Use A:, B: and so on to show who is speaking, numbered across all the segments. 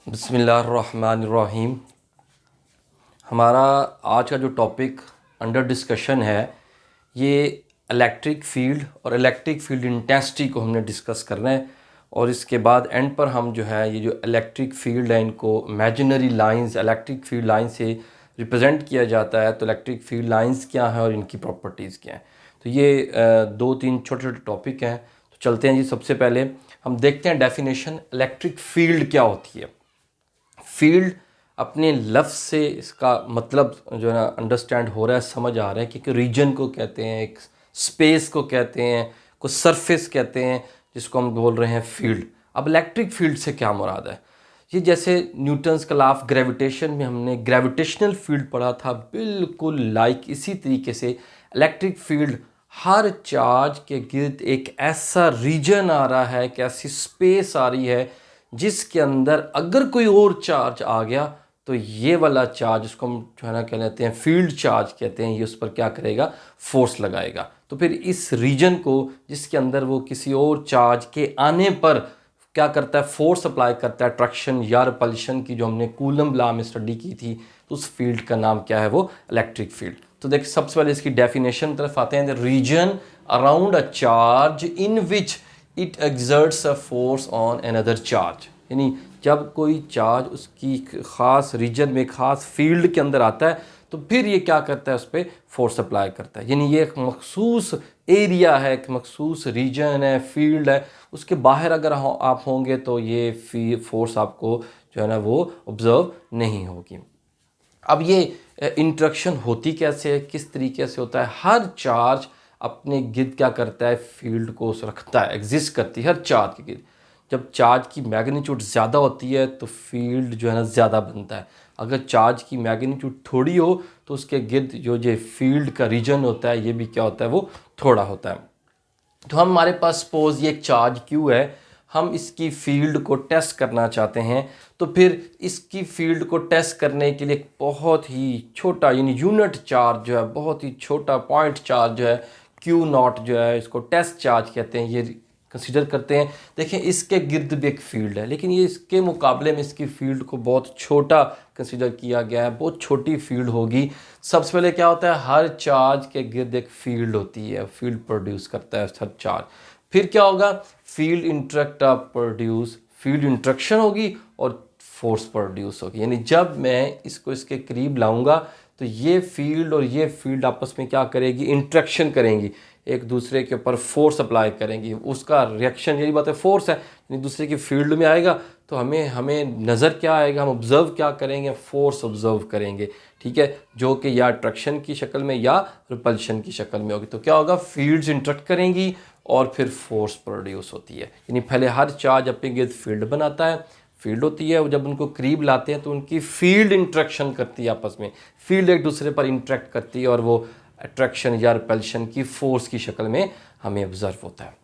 A: बिस्मिल्लाहिर्रहमानिर्रहीम। हमारा आज का जो टॉपिक अंडर डिस्कशन है ये इलेक्ट्रिक फील्ड और इलेक्ट्रिक फील्ड इंटेंसिटी को हमने डिस्कस करना है। और इसके बाद एंड पर हम जो है ये जो इलेक्ट्रिक फील्ड है इनको imaginary lines electric field line से रिप्रेजेंट किया जाता है। तो इलेक्ट्रिक फील्ड लाइंस क्या है और इनकी प्रॉपर्टीज़ क्या हैं। तो ये दो तीन छोटे छोटे टॉपिक हैं। तो चलते हैं जी। सबसे पहले हम देखते हैं डेफिनेशन इलेक्ट्रिक फील्ड क्या होती है। फील्ड अपने लफ्ज़ से इसका मतलब जो है ना अंडरस्टैंड हो रहा है, समझ आ रहा है कि एक रीजन को कहते हैं, एक स्पेस को कहते हैं, को सरफेस कहते हैं, जिसको हम बोल रहे हैं फील्ड। अब इलेक्ट्रिक फील्ड से क्या मुराद है? ये जैसे न्यूटन्स का लॉ ऑफ ग्रेविटेशन में हमने ग्रेविटेशनल फील्ड पढ़ा था, बिल्कुल लाइक इसी तरीके से इलेक्ट्रिक फील्ड हर चार्ज के गिर्द एक ऐसा रीजन आ रहा है, एक ऐसी स्पेस आ रही है जिसके अंदर अगर कोई और चार्ज आ गया तो ये वाला चार्ज, इसको हम जो है ना कह लेते हैं फील्ड चार्ज कहते हैं, ये उस पर क्या करेगा, फोर्स लगाएगा। तो फिर इस रीजन को जिसके अंदर वो किसी और चार्ज के आने पर क्या करता है, फोर्स अप्लाई करता है, अट्रैक्शन या रिपल्शन की, जो हमने कूलम लॉ में स्टडी की थी, तो उस फील्ड का नाम क्या है, वो इलेक्ट्रिक फील्ड। तो देखिए सबसे पहले इसकी डेफिनेशन तरफ आते हैं। The region around a charge in which it exerts a force on another charge. यानी जब कोई चार्ज उसकी ख़ास रीजन में ख़ास फील्ड के अंदर आता है तो फिर ये क्या करता है, उस पर फोर्स अप्लाई करता है। यानी ये एक मखसूस एरिया है, एक मखसूस रीजन है, फील्ड है। उसके बाहर अगर आप होंगे तो ये फोर्स आपको जो है ना वो ऑब्ज़र्व नहीं होगी। अब ये इंट्रैक्शन होती कैसे है, किस तरीके से होता है? हर चार्ज अपने गिर्द क्या करता है, फील्ड को रखता है, एग्जिस्ट करती है हर चार्ज के गिर्द। जब चार्ज की मैग्नीट्यूड ज़्यादा होती है तो फील्ड जो है ना ज़्यादा बनता है। अगर चार्ज की मैग्नीट्यूड थोड़ी हो तो उसके गिर्द जो फील्ड का रीजन होता है ये भी क्या होता है, वो थोड़ा होता है। तो हमारे पास सपोज ये एक चार्ज क्यू है, हम इसकी फील्ड को टेस्ट करना चाहते हैं। तो फिर इसकी फील्ड को टेस्ट करने के लिए बहुत ही छोटा यानी यूनिट चार्ज जो है, बहुत ही छोटा पॉइंट चार्ज जो है क्यू नॉट जो है, इसको टेस्ट चार्ज कहते हैं, ये कंसीडर करते हैं। देखें इसके गिर्द भी एक फील्ड है, लेकिन ये इसके मुकाबले में इसकी फील्ड को बहुत छोटा कंसीडर किया गया है, बहुत छोटी फील्ड होगी। सबसे पहले क्या होता है, हर चार्ज के गिर्द एक फील्ड होती है, फील्ड प्रोड्यूस करता है हर चार्ज। फिर क्या होगा, फील्ड प्रोड्यूस, फील्ड इंट्रैक्शन होगी और फोर्स प्रोड्यूस होगी। यानी जब मैं इसको इसके करीब लाऊंगा तो ये फील्ड और ये फील्ड आपस में क्या करेगी, इंट्रैक्शन करेंगी, एक दूसरे के ऊपर फोर्स अप्लाई करेंगी। उसका रिएक्शन, यही बात है, फोर्स है, यानी दूसरे की फील्ड में आएगा तो हमें नज़र क्या आएगा, हम ऑब्ज़र्व क्या करेंगे, फोर्स ऑब्ज़र्व करेंगे। ठीक है, जो कि या अट्रैक्शन की शक्ल में या रिपल्शन की शक्ल में होगी। तो क्या होगा, फील्ड्स इंट्रैक्ट करेंगी और फिर फोर्स प्रोड्यूस होती है। यानी पहले हर चार्ज अपने गिर्द फील्ड बनाता है, फील्ड होती है, और जब उनको करीब लाते हैं तो उनकी फील्ड इंट्रैक्शन करती है, आपस में फील्ड एक दूसरे पर इंट्रैक्ट करती है और वो अट्रैक्शन या रिपल्शन की फोर्स की शक्ल में हमें ऑब्जर्व होता है।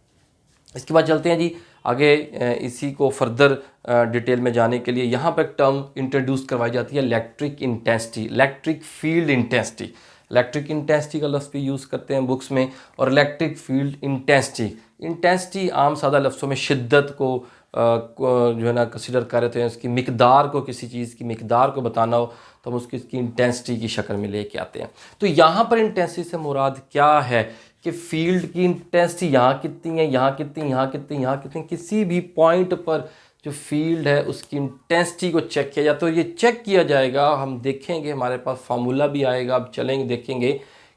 A: इसके बाद चलते हैं जी आगे। इसी को फर्दर डिटेल में जाने के लिए यहाँ पर एक टर्म इंट्रोड्यूस करवाई जाती है, electric intensity, electric field intensity. Electric intensity का लफ्ज़ भी यूज़ करते हैं बुक्स में, और इलेक्ट्रिक फील्ड इंटेंसिटी। इंटेंसिटी आम सादा लफ्ज़ों में शिद्दत को जो है ना कंसिडर कर रहे थे, उसकी मिकदार को, किसी चीज़ की मिकदार को बताना हो तो हम उसकी इंटेंसिटी की शक्ल में लेके आते हैं। तो यहाँ पर इंटेंसिटी से मुराद क्या है कि फील्ड की इंटेंसिटी यहाँ कितनी है, यहाँ कितनी, यहाँ कितनी, यहाँ कितनी, किसी भी पॉइंट पर जो फील्ड है उसकी इंटेंसिटी को चेक किया जाए। तो ये चेक किया जाएगा, हम देखेंगे, हमारे पास फार्मूला भी आएगा, अब चलेंगे देखेंगे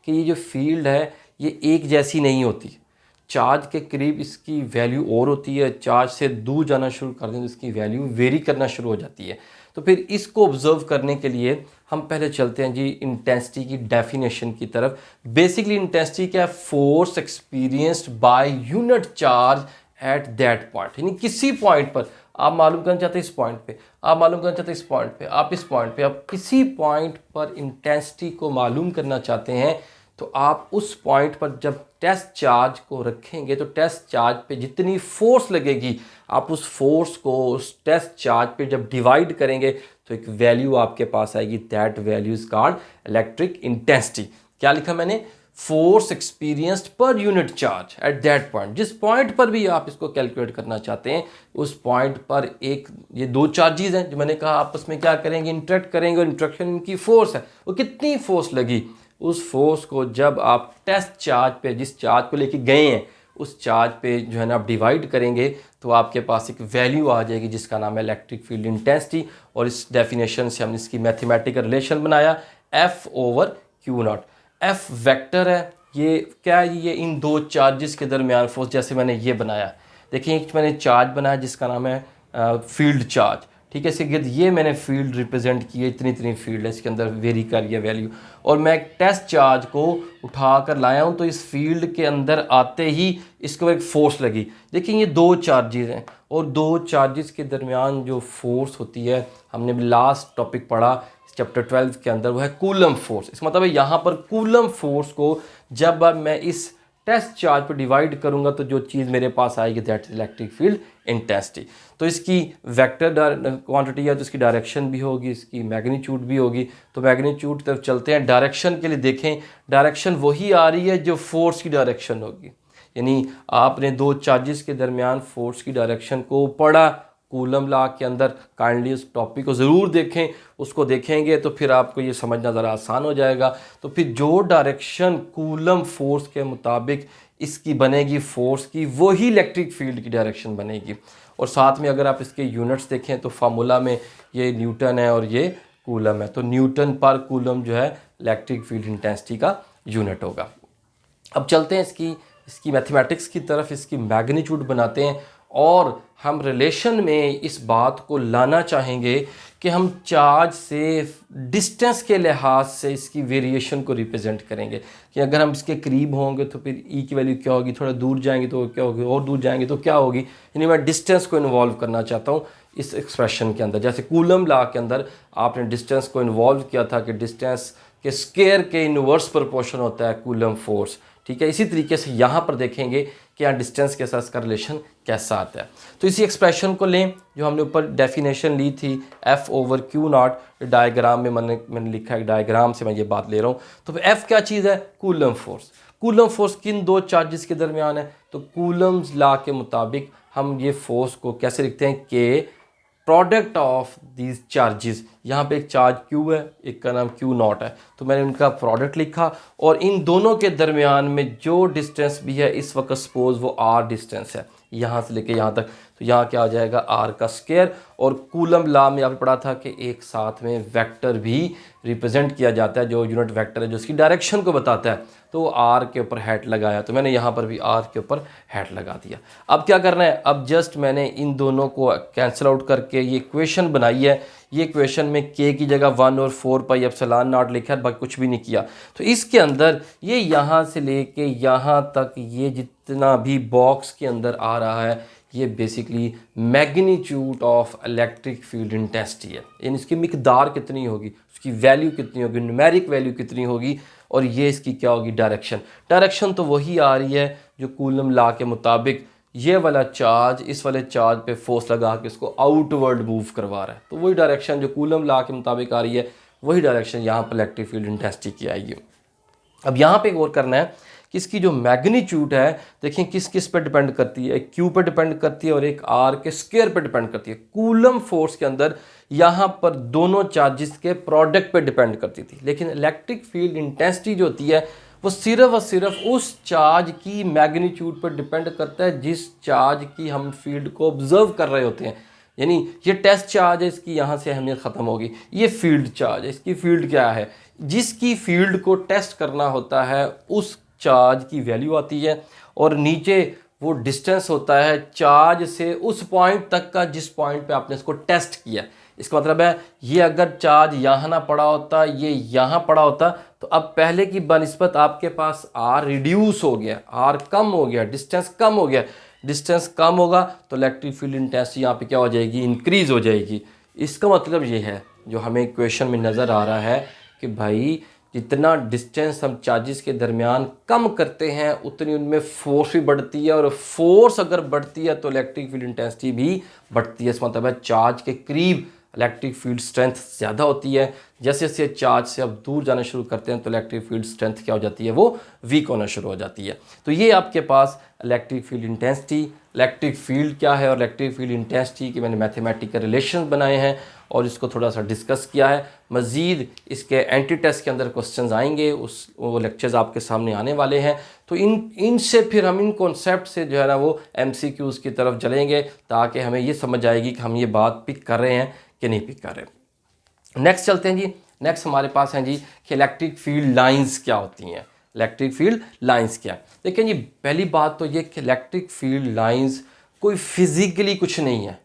A: कि ये जो फील्ड है ये एक जैसी नहीं होती। चार्ज के करीब इसकी वैल्यू और होती है, चार्ज से दूर जाना शुरू कर दें तो इसकी वैल्यू वेरी करना शुरू हो जाती है। तो फिर इसको ऑब्जर्व करने के लिए हम पहले चलते हैं जी इंटेंसिटी की डेफिनेशन की तरफ। बेसिकली इंटेंसिटी क्या है, force experienced by unit charge at that point. यानी किसी पॉइंट पर आप मालूम करना चाहते हैं, इस पॉइंट पे आप मालूम करना चाहते हैं, इस पॉइंट पे आप, इस पॉइंट पे आप, किसी पॉइंट पर इंटेंसिटी को मालूम करना चाहते हैं तो आप उस पॉइंट पर जब टेस्ट चार्ज को रखेंगे तो टेस्ट चार्ज पे जितनी फोर्स लगेगी, आप उस फोर्स को उस टेस्ट चार्ज पे जब डिवाइड करेंगे तो एक वैल्यू आपके पास आएगी, that value is called electric intensity. क्या लिखा मैंने, force experienced per unit charge at that point. जिस पॉइंट पर भी आप इसको कैलकुलेट करना चाहते हैं, उस पॉइंट पर एक ये दो चार्जेस हैं जो मैंने कहा आपस में क्या करेंगे, इंटरेक्ट करेंगे, और इंटरेक्शन इनकी फोर्स है। वो कितनी फोर्स लगी, उस फोर्स को जब आप टेस्ट चार्ज पे, जिस चार्ज को लेके गए हैं, उस चार्ज पे जो है ना आप डिवाइड करेंगे, तो आपके पास एक वैल्यू आ जाएगी जिसका नाम है इलेक्ट्रिक फील्ड इंटेंसिटी। और इस डेफिनेशन से हमने इसकी मैथमेटिकल रिलेशन बनाया, F over Q not. F vector है, ये क्या है, ये इन दो चार्जेस के दरमियान फोर्स। जैसे मैंने ये बनाया, देखिए एक मैंने चार्ज बनाया जिसका नाम है फील्ड चार्ज, ठीक है। इसके गिर्द ये मैंने फील्ड रिप्रेजेंट की है, इतनी इतनी फील्ड है, इसके अंदर वेरी कर लिया वैल्यू, और मैं एक टेस्ट चार्ज को उठा कर लाया हूँ। तो इस फील्ड के अंदर आते ही इसको एक फोर्स लगी। देखिए ये दो चार्जेस हैं, और दो चार्जेस के दरमियान जो फोर्स होती है, हमने लास्ट टॉपिक पढ़ा चैप्टर 12 के अंदर, वो है कूलम फोर्स। इसका मतलब है यहाँ पर कूलम फोर्स को जब मैं इस टेस्ट चार्ज पर डिवाइड करूंगा, तो जो चीज़ मेरे पास आएगी that is electric field intensity. तो इसकी वेक्टर क्वांटिटी है, तो इसकी डायरेक्शन भी होगी, इसकी मैग्नीट्यूड भी होगी। तो मैग्नीट्यूड तरफ चलते हैं। डायरेक्शन के लिए देखें, डायरेक्शन वही आ रही है जो फोर्स की डायरेक्शन होगी। यानी आपने दो चार्जेस के दरमियान फोर्स की डायरेक्शन को पढ़ा कूलम लॉ के अंदर। काइंडली उस टॉपिक को ज़रूर देखें, उसको देखेंगे तो फिर आपको ये समझना ज़रा आसान हो जाएगा। तो फिर जो डायरेक्शन कूलम फोर्स के मुताबिक इसकी बनेगी फोर्स की, वही इलेक्ट्रिक फील्ड की डायरेक्शन बनेगी। और साथ में अगर आप इसके यूनिट्स देखें तो फार्मूला में ये न्यूटन है और ये कूलम है, तो न्यूटन पर कूलम जो है इलेक्ट्रिक फील्ड इंटेंसिटी का यूनिट होगा। अब चलते हैं इसकी मैथमेटिक्स की तरफ, इसकी मैग्नीट्यूड बनाते हैं, और हम रिलेशन में इस बात को लाना चाहेंगे कि हम चार्ज से डिस्टेंस के लिहाज से इसकी वेरिएशन को रिप्रेजेंट करेंगे। कि अगर हम इसके करीब होंगे तो फिर ई की वैल्यू क्या होगी, थोड़ा दूर जाएंगे तो क्या होगी, और दूर जाएंगे तो क्या होगी। यानी मैं डिस्टेंस को इन्वॉल्व करना चाहता हूँ इस एक्सप्रेशन के अंदर। जैसे कूलम लॉ के अंदर आपने डिस्टेंस को इन्वॉल्व किया था कि डिस्टेंस के स्क्वायर के इनवर्स प्रोपोर्शन होता है कूलम फोर्स, ठीक है। इसी तरीके से यहाँ पर देखेंगे कि यहाँ डिस्टेंस के साथ इसका रिलेशन कैसा आता है। तो इसी एक्सप्रेशन को लें जो हमने ऊपर डेफिनेशन ली थी, F over Q not. Diagram में मैंने लिखा है, डायग्राम से मैं ये बात ले रहा हूँ। तो F क्या चीज़ है, कूलम फोर्स। कूलम फोर्स किन दो चार्जेस के दरमियान है, तो कूलम्स लॉ के मुताबिक हम ये फोर्स को कैसे लिखते हैं, के प्रोडक्ट ऑफ दीज चार्जेस। यहाँ पे एक चार्ज Q है, एक का नाम Q नॉट है, तो मैंने उनका प्रोडक्ट लिखा। और इन दोनों के दरमियान में जो डिस्टेंस भी है, इस वक्त सपोज वो R डिस्टेंस है यहाँ से लेके यहाँ तक, तो यहाँ क्या आ जाएगा, R का स्क्वायर। और कूलम लॉ में आपने पढ़ा था कि एक साथ में वेक्टर भी रिप्रेजेंट किया जाता है, जो यूनिट वेक्टर है जो उसकी डायरेक्शन को बताता है। तो R के ऊपर हैट लगाया, तो मैंने यहाँ पर भी R के ऊपर हैट लगा दिया। अब क्या करना है, अब जस्ट मैंने इन दोनों को कैंसिल आउट करके ये इक्वेशन बनाई है। ये इक्वेशन में K की जगह 1 और 4 पाई एप्सिलॉन नॉट लिखा है, बाकी कुछ भी नहीं किया। तो इसके अंदर ये यहाँ से लेके यहाँ तक ये जितना भी बॉक्स के अंदर आ रहा है, ये basically magnitude of electric field intensity है। यानी इसकी मिकदार कितनी होगी, उसकी वैल्यू कितनी होगी, न्यूमेरिक वैल्यू कितनी होगी, और ये इसकी क्या होगी, डायरेक्शन। डायरेक्शन तो वही आ रही है जो कूलम लॉ के मुताबिक ये वाला चार्ज इस वाले चार्ज पे फोर्स लगा के इसको आउटवर्ड मूव करवा रहा है। तो वही डायरेक्शन जो कूलम लॉ के मुताबिक आ रही है, वही डायरेक्शन यहाँ पर इलेक्ट्रिक फील्ड इंटेंसिटी की आएगी। अब यहाँ पे गौर करना है कि इसकी जो मैग्नीट्यूड है, देखिए किस किस पे डिपेंड करती है, Q पे डिपेंड करती है और एक R के स्क्वायर पे डिपेंड करती है। कूलम फोर्स के अंदर यहाँ पर दोनों चार्जेस के प्रोडक्ट पे डिपेंड करती थी, लेकिन इलेक्ट्रिक फील्ड इंटेंसिटी जो होती है वो सिर्फ और सिर्फ उस चार्ज की मैग्नीट्यूड पर डिपेंड करता है जिस चार्ज की हम फील्ड को ऑब्जर्व कर रहे होते हैं। यानी ये टेस्ट चार्ज है, इसकी यहाँ से अहमियत ख़त्म होगी। ये फील्ड चार्ज है, इसकी फील्ड क्या है, जिसकी फील्ड को टेस्ट करना होता है उस चार्ज की वैल्यू आती है, और नीचे वो डिस्टेंस होता है चार्ज से उस पॉइंट तक का जिस पॉइंट पे आपने इसको टेस्ट किया। इसका मतलब है ये अगर चार्ज यहाँ ना पड़ा होता, ये यहाँ पड़ा होता, तो अब पहले की बनिस्बत आपके पास R रिड्यूस हो गया, R कम हो गया, डिस्टेंस कम हो गया। डिस्टेंस कम होगा तो इलेक्ट्रिक फील्ड इंटेंसिटी यहाँ पे क्या हो जाएगी, इंक्रीज हो जाएगी। इसका मतलब ये है जो हमें इक्वेशन में नज़र आ रहा है कि भाई जितना डिस्टेंस हम चार्जेस के दरमियान कम करते हैं उतनी उनमें फोर्स भी बढ़ती है, और फोर्स अगर बढ़ती है तो इलेक्ट्रिक फील्ड इंटेंसिटी भी बढ़ती है। इसका मतलब है चार्ज के करीब इलेक्ट्रिक फील्ड स्ट्रेंथ ज़्यादा होती है। जैसे जैसे चार्ज से अब दूर जाना शुरू करते हैं तो इलेक्ट्रिक फील्ड स्ट्रेंथ क्या हो जाती है, वो वीक होना शुरू हो जाती है। तो ये आपके पास electric field intensity, electric field क्या है और इलेक्ट्रिक फील्ड इंटेंसिटी के मैंने मैथमेटिकल रिलेशन बनाए हैं और इसको थोड़ा सा डिस्कस किया है। मज़ीद इसके एंटी टेस्ट के अंदर क्वेश्चंस आएंगे, वो लेक्चर्स आपके सामने आने वाले हैं। तो इनसे फिर हम इन कॉन्सेप्ट से जो है ना वो MCQs की तरफ चलेंगे ताकि हमें ये समझ आएगी कि हम ये बात पिक कर रहे हैं कि नहीं पिक कर रहे। नेक्स्ट चलते हैं जी। नेक्स्ट हमारे पास हैं जी कि इलेक्ट्रिक फील्ड लाइंस क्या होती हैं। इलेक्ट्रिक फील्ड लाइंस क्या है? देखिए जी, पहली बात तो ये कि इलेक्ट्रिक फील्ड लाइंस कोई फिज़िकली कुछ नहीं है,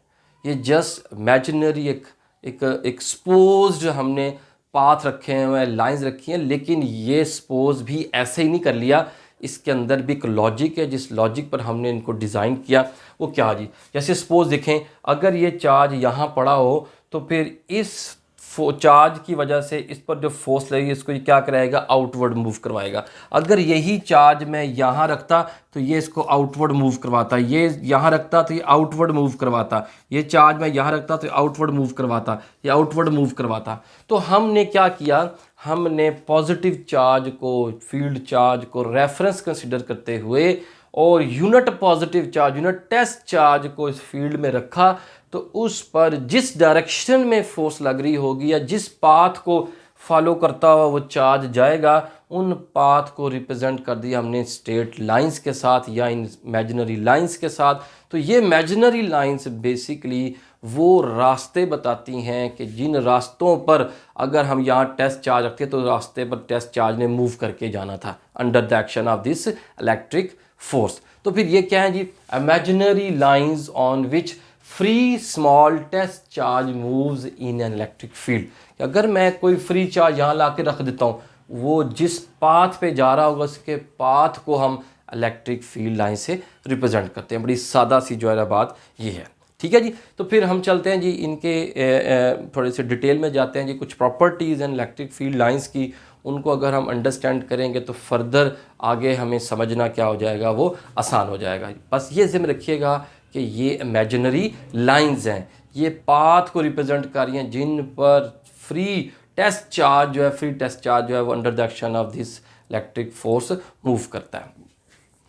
A: ये जस्ट इमेजिनरी एक सपोज्ड हमने पाथ रखे हैं, लाइंस रखी हैं, लेकिन ये सपोज भी ऐसे ही नहीं कर लिया। इसके अंदर भी एक लॉजिक है, जिस लॉजिक पर हमने इनको डिज़ाइन किया वो क्या जी, जैसे सपोज देखें, अगर ये चार्ज यहाँ पड़ा हो तो फिर इस चार्ज की वजह से इस पर जो फोर्स लगेगी इसको ये क्या कराएगा, आउटवर्ड मूव करवाएगा। अगर यही चार्ज मैं यहाँ रखता तो ये इसको आउटवर्ड मूव करवाता, ये यहाँ रखता तो ये आउटवर्ड मूव करवाता, ये चार्ज मैं यहाँ रखता तो आउटवर्ड मूव करवाता, ये आउटवर्ड मूव करवाता। तो हमने क्या किया, हमने पॉजिटिव चार्ज को, फील्ड चार्ज को रेफरेंस कंसिडर करते हुए और unit positive charge, unit test charge को इस फील्ड में रखा। तो उस पर जिस डायरेक्शन में फोर्स लग रही होगी या जिस पाथ को फॉलो करता हुआ वो चार्ज जाएगा, उन पाथ को रिप्रेजेंट कर दिया हमने स्ट्रेट लाइंस के साथ या इन इमेजिनरी लाइंस के साथ। तो ये इमेजिनरी लाइंस बेसिकली वो रास्ते बताती हैं कि जिन रास्तों पर अगर हम यहाँ टेस्ट चार्ज रखते तो रास्ते पर टेस्ट चार्ज ने मूव करके जाना था under the action of this electric force. तो फिर ये क्या है जी, imaginary lines on which free small test charge moves in an electric field. अगर मैं कोई फ्री चार्ज यहाँ ला के रख देता हूँ, वो जिस पाथ पे जा रहा होगा उसके पाथ को हम इलेक्ट्रिक फील्ड लाइन से रिप्रेजेंट करते हैं। बड़ी सादा सी जो है बात ये है, ठीक है जी। तो फिर हम चलते हैं जी इनके थोड़े से डिटेल में जाते हैं जी। कुछ प्रॉपर्टीज़ हैं इलेक्ट्रिक फील्ड लाइंस की, उनको अगर हम अंडरस्टैंड करेंगे तो फर्दर आगे हमें समझना क्या हो जाएगा, वो आसान हो जाएगा। बस ये ज़िम्न रखिएगा कि ये इमेजिनरी लाइंस हैं, ये पाथ को रिप्रेजेंट कर रही हैं जिन पर फ्री टेस्ट चार्ज जो है, फ्री टेस्ट चार्ज जो है वो under the action of this electric force move करता है।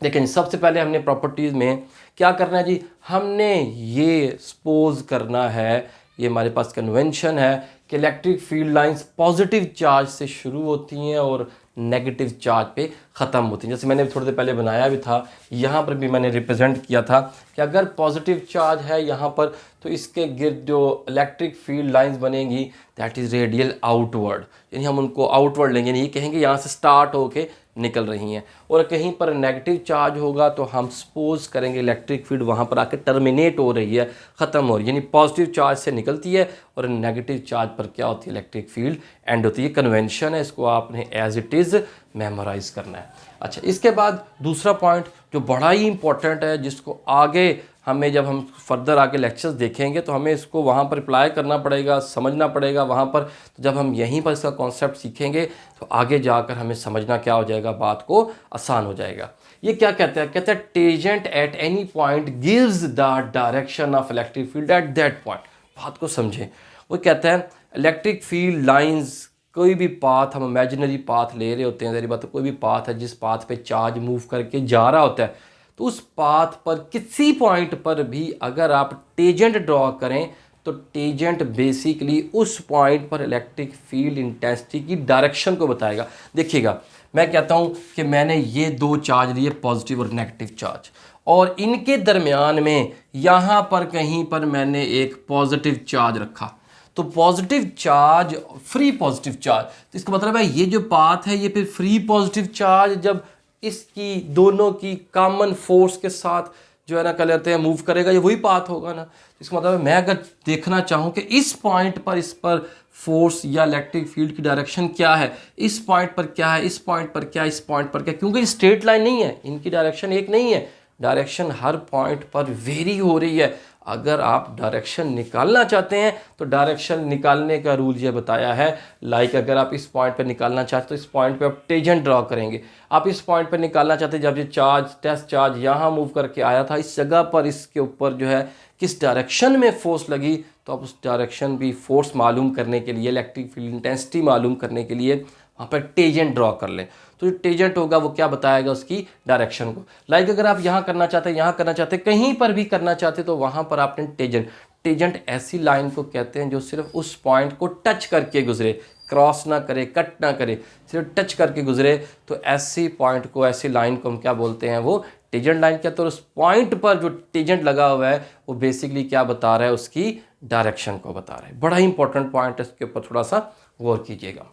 A: लेकिन सबसे पहले हमने प्रॉपर्टीज़ में क्या करना है जी, हमने ये सपोज करना है, ये हमारे पास कन्वेंशन है कि electric field lines positive charge से शुरू होती हैं और नेगेटिव चार्ज पे ख़त्म होती हैं। जैसे मैंने थोड़ी देर पहले बनाया भी था, यहाँ पर भी मैंने रिप्रेजेंट किया था कि अगर पॉजिटिव चार्ज है यहाँ पर तो इसके गिर्द जो इलेक्ट्रिक फील्ड लाइंस बनेंगी दैट इज़ रेडियल आउटवर्ड, यानी हम उनको आउटवर्ड लेंगे, नहीं कहेंगे यहाँ से स्टार्ट होके निकल रही हैं। और कहीं पर नेगेटिव चार्ज होगा तो हम सपोज करेंगे इलेक्ट्रिक फील्ड वहाँ पर आके टर्मिनेट हो रही है, ख़त्म हो रही है, यानी पॉजिटिव चार्ज से निकलती है और नेगेटिव चार्ज पर क्या होती है, इलेक्ट्रिक फील्ड एंड होती है। कन्वेंशन है, इसको आपने एज इट इज़ मेमोराइज करना है। अच्छा, इसके बाद दूसरा पॉइंट जो बड़ा ही इंपॉर्टेंट है, जिसको आगे हमें जब हम फर्दर आगे लेक्चर्स देखेंगे तो हमें इसको वहाँ पर अप्लाई करना पड़ेगा, समझना पड़ेगा वहाँ पर। तो जब हम यहीं पर इसका कॉन्सेप्ट सीखेंगे तो आगे जाकर हमें समझना क्या हो जाएगा, बात को आसान हो जाएगा। ये क्या कहते हैं, कहते हैं tangent at any point gives the direction of electric field at that point. बात को समझें, वो कहते हैं इलेक्ट्रिक फील्ड लाइंस, कोई भी पाथ, हम इमेजिनरी पाथ ले रहे होते हैं, मेरी बात, कोई भी पाथ है जिस पाथ पे चार्ज मूव करके जा रहा होता है, तो उस पाथ पर किसी पॉइंट पर भी अगर आप टेंजेंट ड्रॉ करें तो टेंजेंट बेसिकली उस पॉइंट पर इलेक्ट्रिक फील्ड इंटेंसिटी की डायरेक्शन को बताएगा। देखिएगा, मैं कहता हूं कि मैंने ये दो चार्ज लिए, पॉजिटिव और नेगेटिव चार्ज, और इनके दरमियान में यहाँ पर कहीं पर मैंने एक पॉजिटिव चार्ज रखा, तो positive charge, free positive charge, तो इसका मतलब है ये जो पाथ है ये फिर फ्री पॉजिटिव चार्ज जब इसकी दोनों की कॉमन फोर्स के साथ जो है ना कर लेते हैं मूव करेगा, ये वही पाथ होगा ना। तो इसका मतलब है मैं अगर देखना चाहूँ कि इस पॉइंट पर इस पर फोर्स या इलेक्ट्रिक फील्ड की डायरेक्शन क्या है, इस पॉइंट पर क्या है, इस पॉइंट पर क्या, इस पॉइंट पर क्या, क्योंकि स्ट्रेट लाइन नहीं है, इनकी डायरेक्शन एक नहीं है, डायरेक्शन हर पॉइंट पर वेरी हो रही है। अगर आप डायरेक्शन निकालना चाहते हैं तो डायरेक्शन निकालने का रूल ये बताया है, लाइक अगर आप इस पॉइंट पर निकालना चाहते तो इस पॉइंट पे आप टेंजेंट ड्रॉ करेंगे। आप इस पॉइंट पर निकालना चाहते जब ये चार्ज टेस्ट चार्ज यहाँ मूव करके आया था इस जगह पर, इसके ऊपर जो है किस डायरेक्शन में फोर्स लगी, तो आप उस डायरेक्शन भी फोर्स मालूम करने के लिए, इलेक्ट्रिक फील्ड इंटेंसिटी मालूम करने के लिए वहाँ पर टेंजेंट ड्रॉ कर लें। तो जो टेंजेंट होगा वो क्या बताएगा, उसकी डायरेक्शन को। लाइक अगर आप यहाँ करना चाहते हैं, यहाँ करना चाहते हैं, कहीं पर भी करना चाहते तो वहाँ पर आपने टेंजेंट ऐसी लाइन को कहते हैं जो सिर्फ उस पॉइंट को टच करके गुजरे, क्रॉस ना करे, कट ना करे, सिर्फ टच करके गुजरे। तो ऐसी पॉइंट को, ऐसी लाइन को हम क्या बोलते हैं, वो टेंजेंट लाइन कहते हैं। और उस पॉइंट पर जो टेंजेंट लगा हुआ है वो बेसिकली क्या बता रहा है, उसकी डायरेक्शन को बता रहा है। बड़ा ही इंपॉर्टेंट पॉइंट है, इसके ऊपर थोड़ा सा गौर कीजिएगा।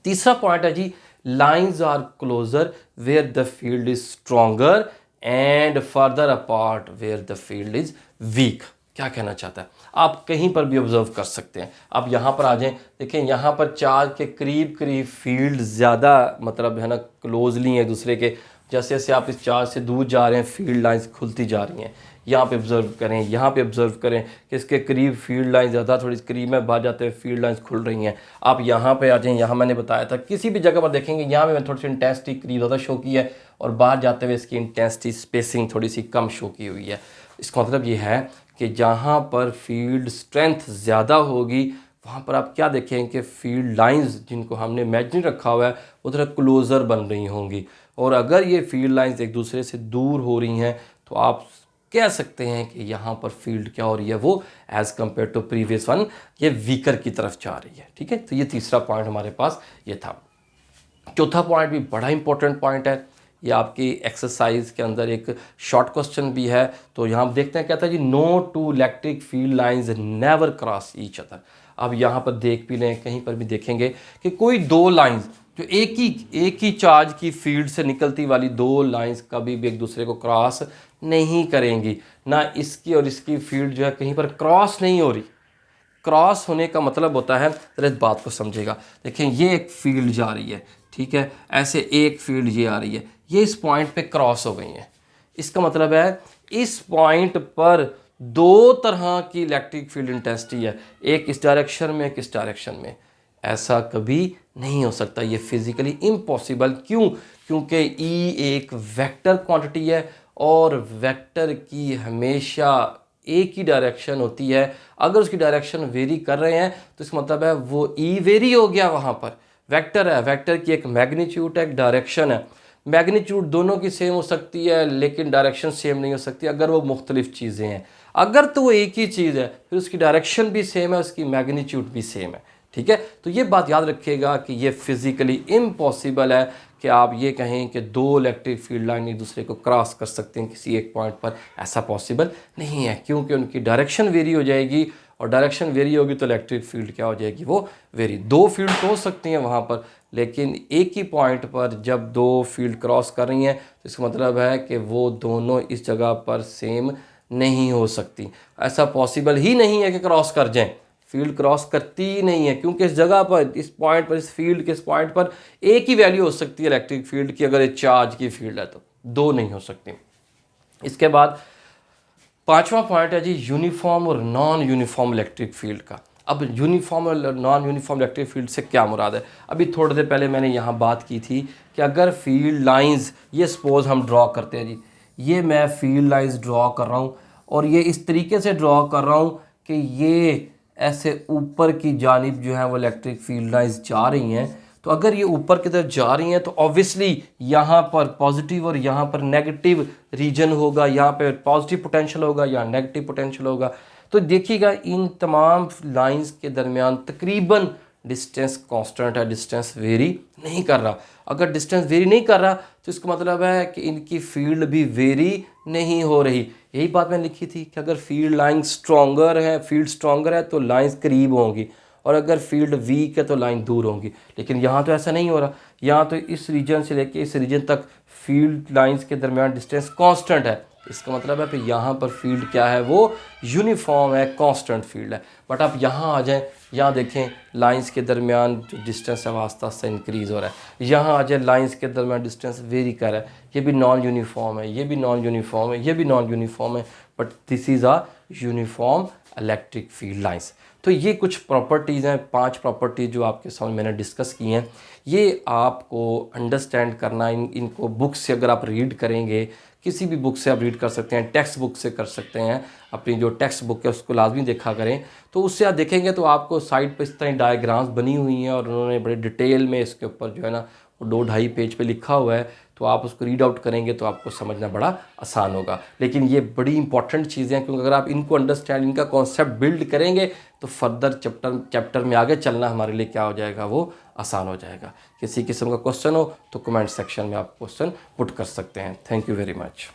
A: तीसरा पॉइंट है जी, lines are closer where the field is stronger and further apart where the field is weak. क्या कहना चाहता है, आप कहीं पर भी ऑब्जर्व कर सकते हैं। आप यहाँ पर आ जाएं, देखें यहाँ पर चार्ज के करीब करीब फील्ड ज़्यादा मतलब है ना क्लोजली है दूसरे के। जैसे जैसे आप इस चार्ज से दूर जा रहे हैं फील्ड लाइंस खुलती जा रही हैं। यहाँ पे ऑब्जर्व करें, यहाँ पे ऑब्जर्व करें कि इसके करीब फील्ड लाइन ज़्यादा, थोड़ी करीब में बाहर जाते हुए फील्ड लाइंस खुल रही हैं। आप यहाँ पे आ जाएं, यहाँ मैंने बताया था किसी भी जगह पर देखेंगे यहाँ पे थोड़ी सी इंटेंसिटी करीब ज़्यादा शो की है और बाहर जाते हुए इसकी इंटेंसिटी स्पेसिंग थोड़ी सी कम शो की हुई है। इसका मतलब ये है कि जहाँ पर फील्ड स्ट्रेंथ ज़्यादा होगी वहाँ पर आप क्या देखेंगे कि फील्ड लाइंस जिनको हमने इमेजिन रखा हुआ है वो थोड़ा क्लोज़र बन रही होंगी। और अगर ये फील्ड लाइंस एक दूसरे से दूर हो रही हैं तो आप कह सकते हैं कि यहाँ पर फील्ड क्या हो रही है, वो as compare to previous one ये वीकर की तरफ जा रही है। ठीक है, तो ये तीसरा पॉइंट हमारे पास ये था। चौथा पॉइंट भी बड़ा इंपॉर्टेंट पॉइंट है, ये आपकी एक्सरसाइज के अंदर एक शॉर्ट क्वेश्चन भी है। तो यहाँ आप देखते हैं कहता है जी, no two electric field lines never cross each other. अब यहाँ पर देख भी लें, कहीं पर भी देखेंगे कि कोई दो लाइंस जो एक ही चार्ज की फील्ड से निकलती वाली दो लाइंस कभी भी एक दूसरे को क्रॉस नहीं करेंगी। ना इसकी और इसकी फील्ड जो है कहीं पर क्रॉस नहीं हो रही। क्रॉस होने का मतलब होता है, जरा इस बात को समझेगा, देखें ये एक फील्ड जा रही है, ठीक है, ऐसे एक फील्ड ये आ रही है, ये इस पॉइंट पे क्रॉस हो गई है। इसका मतलब है इस पॉइंट पर दो तरह की इलेक्ट्रिक फील्ड इंटेंसिटी है, एक इस डायरेक्शन में, एक इस डायरेक्शन में। ऐसा कभी नहीं हो सकता, ये फिजिकली इम्पॉसिबल। क्यों? क्योंकि ई एक वेक्टर क्वांटिटी है और वेक्टर की हमेशा एक ही डायरेक्शन होती है। अगर उसकी डायरेक्शन वेरी कर रहे हैं तो इसका मतलब है वो ई वेरी हो गया, वहाँ पर वेक्टर है, वेक्टर की एक मैग्नीट्यूड है, एक डायरेक्शन है। मैग्नीट्यूड दोनों की सेम हो सकती है लेकिन डायरेक्शन सेम नहीं हो सकती अगर वो मुख्तलिफ चीज़ें हैं। अगर तो वो एक ही चीज़ है फिर उसकी डायरेक्शन भी सेम है, उसकी मैग्नीट्यूड भी सेम है। ठीक है, तो ये बात याद रखिएगा कि ये फिज़िकली इम्पॉसिबल है कि आप ये कहें कि दो इलेक्ट्रिक फील्ड लाइन एक दूसरे को क्रॉस कर सकते हैं किसी एक पॉइंट पर। ऐसा पॉसिबल नहीं है क्योंकि उनकी डायरेक्शन वेरी हो जाएगी और डायरेक्शन वेरी होगी तो इलेक्ट्रिक फील्ड क्या हो जाएगी, वो वेरी। दो फील्ड तो हो सकती हैं वहाँ पर, लेकिन एक ही पॉइंट पर जब दो फील्ड क्रॉस कर रही हैं तो इसका मतलब है कि वो दोनों इस जगह पर सेम नहीं हो सकती। ऐसा पॉसिबल ही नहीं है कि क्रॉस कर जाएं, फील्ड क्रॉस करती ही नहीं है क्योंकि इस जगह पर, इस पॉइंट पर, इस फील्ड के इस पॉइंट पर एक ही वैल्यू हो सकती है इलेक्ट्रिक फील्ड की। अगर ये चार्ज की फील्ड है तो दो नहीं हो सकती। इसके बाद पांचवा पॉइंट है जी, यूनिफॉर्म और नॉन यूनिफॉर्म इलेक्ट्रिक फील्ड का। अब यूनिफॉर्म और नॉन यूनिफॉर्म इलेक्ट्रिक फील्ड से क्या मुराद है? अभी थोड़ी देर पहले मैंने यहाँ बात की थी कि अगर फील्ड लाइंस, ये सपोज हम ड्रॉ करते हैं जी, ये मैं फील्ड लाइंस ड्रॉ कर रहा हूँ और ये इस तरीके से ड्रॉ कर रहा हूँ कि ये ऐसे ऊपर की जानिब जो है वो इलेक्ट्रिक फील्ड लाइंस जा रही हैं। तो अगर ये ऊपर की तरफ जा रही हैं तो ऑब्वियसली यहाँ पर पॉजिटिव और यहाँ पर नेगेटिव रीजन होगा, यहाँ पे पॉजिटिव पोटेंशियल होगा या नेगेटिव पोटेंशियल होगा। तो देखिएगा इन तमाम लाइंस के दरमियान तकरीबन डिस्टेंस कांस्टेंट है, डिस्टेंस वेरी नहीं कर रहा। अगर डिस्टेंस वेरी नहीं कर रहा तो इसका मतलब है कि इनकी फील्ड भी वेरी नहीं हो रही। यही बात मैंने लिखी थी कि अगर फील्ड लाइन स्ट्रॉन्गर है, फील्ड स्ट्रॉन्गर है तो लाइंस करीब होंगी और अगर फील्ड वीक है तो लाइन दूर होंगी। लेकिन यहाँ तो ऐसा नहीं हो रहा, यहाँ तो इस रीजन से लेके इस रीजन तक फील्ड लाइंस के दरमियान डिस्टेंस कांस्टेंट है। इसका मतलब है फिर यहाँ पर फील्ड क्या है, वो यूनिफॉर्म है, कांस्टेंट फील्ड है। बट आप यहाँ आ जाएं, यहाँ देखें लाइंस के दरमियान जो डिस्टेंस है वो आस्ता आस्ता इंक्रीज़ हो रहा है। यहाँ आ जाए लाइंस के दरमियान डिस्टेंस वेरी कर रहा है, ये भी नॉन यूनिफॉर्म है, ये भी नॉन यूनिफॉर्म है, ये भी नॉन यूनिफॉर्म है, but this is a uniform electric field lines. तो ये कुछ प्रॉपर्टीज़ हैं, 5 प्रॉपर्टीज़ जो आपके सामने मैंने डिस्कस की हैं। ये आपको अंडरस्टैंड करना, इनको बुक से अगर आप रीड करेंगे, किसी भी बुक से आप रीड कर सकते हैं, टेक्स्ट बुक से कर सकते हैं, अपनी जो टेक्स्ट बुक है उसको लाजमी देखा करें। तो उससे आप देखेंगे तो आपको साइड पर इस तरह डायग्राम्स बनी हुई हैं और उन्होंने बड़े डिटेल में इसके ऊपर जो है ना वो 2-2.5 पेज पे लिखा हुआ है। तो आप उसको रीड आउट करेंगे तो आपको समझना बड़ा आसान होगा। लेकिन ये बड़ी इंपॉर्टेंट चीज़ें हैं, क्योंकि अगर आप इनको अंडरस्टैंड, इनका कॉन्सेप्ट बिल्ड करेंगे तो फर्दर चैप्टर में आगे चलना हमारे लिए क्या हो जाएगा, वो आसान हो जाएगा। किसी किस्म का क्वेश्चन हो तो कमेंट सेक्शन में आप क्वेश्चन पुट कर सकते हैं। Thank you very much.